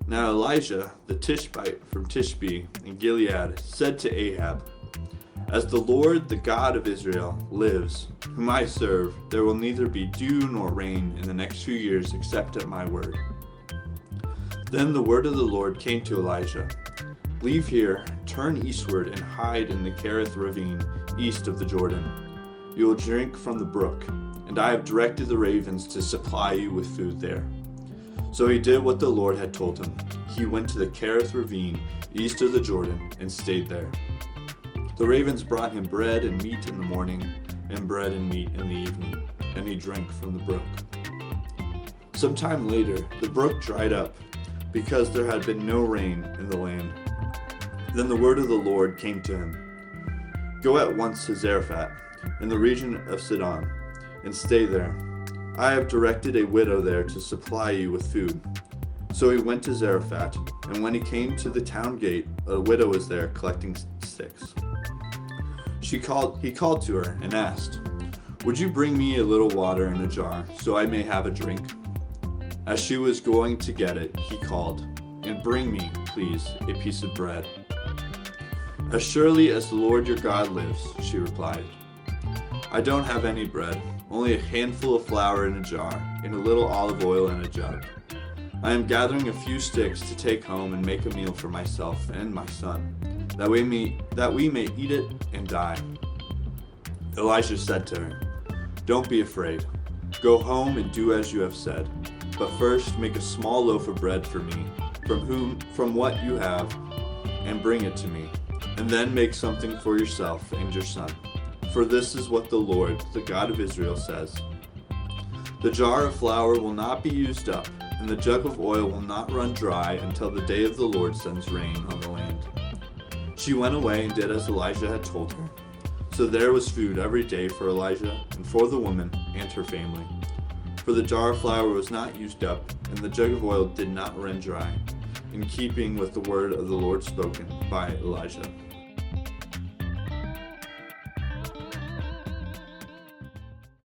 Now Elijah, the Tishbite from Tishbe in Gilead, said to Ahab, "As the Lord, the God of Israel, lives, whom I serve, there will neither be dew nor rain in the next 2 years except at my word." Then the word of the Lord came to Elijah, "Leave here, turn eastward, and hide in the Kerith ravine east of the Jordan. You will drink from the brook, and I have directed the ravens to supply you with food there." So he did what the Lord had told him. He went to the Kerith ravine east of the Jordan and stayed there. The ravens brought him bread and meat in the morning, and bread and meat in the evening, and he drank from the brook. Sometime later, the brook dried up, because there had been no rain in the land. Then the word of the Lord came to him, "Go at once to Zarephath, in the region of Sidon, and stay there. I have directed a widow there to supply you with food." So he went to Zarephath, and when he came to the town gate, a widow was there collecting sticks. He called to her and asked, "Would you bring me a little water in a jar, so I may have a drink?" As she was going to get it, he called, "And bring me, please, a piece of bread." "As surely as the Lord your God lives," she replied, "I don't have any bread, only a handful of flour in a jar, and a little olive oil in a jug. I am gathering a few sticks to take home and make a meal for myself and my son, that we may eat it and die." Elisha said to her, "Don't be afraid. Go home and do as you have said. But first make a small loaf of bread for me, from what you have, and bring it to me. And then make something for yourself and your son. For this is what the Lord, the God of Israel, says: The jar of flour will not be used up, and the jug of oil will not run dry until the day of the Lord sends rain on the land." She went away and did as Elijah had told her. So there was food every day for Elijah and for the woman and her family. For the jar of flour was not used up, and the jug of oil did not run dry, in keeping with the word of the Lord spoken by Elijah.